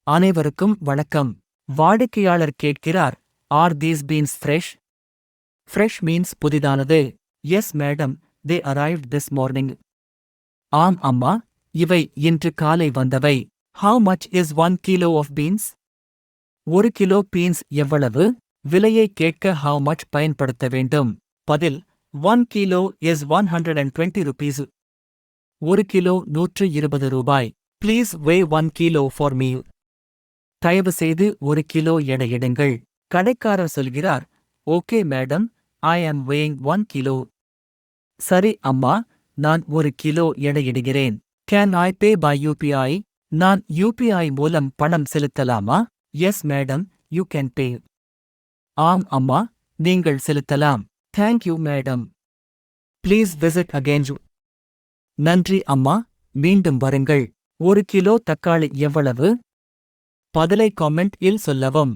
அனைவருக்கும் வணக்கம். வாடிக்கையாளர் கேட்கிறார், are these beans fresh? Fresh means புதிதானது. Yes madam, they arrived this morning. ஆம் அம்மா, இவை இன்று காலை வந்தவை. How much is 1 kilo of beans? 1 kilo பீன்ஸ் எவ்வளவு? விலையை கேட்க ஹவு மச் பயன்படுத்த வேண்டும். பதில், 1 கிலோ இஸ் 120 rupees. 1 கிலோ 120 ரூபாய். Please weigh 1 kilo for me. தயவு செய்து 1 கிலோ எடையிடுங்கள். கடைக்காரர் சொல்கிறார், okay madam, I am weighing 1 kilo. சரி அம்மா, நான் 1 கிலோ எடையிடுகிறேன். Can I pay by UPI? நான் யூபிஐ மூலம் பணம் செலுத்தலாமா? Yes madam, you can pay. ஆம் அம்மா, நீங்கள் செலுத்தலாம். Thank you madam. Please visit again. நன்றி அம்மா, மீண்டும் வருங்கள். 1 கிலோ தக்காளி எவ்வளவு? பதிலை காமெண்ட் இல் சொல்லவும்.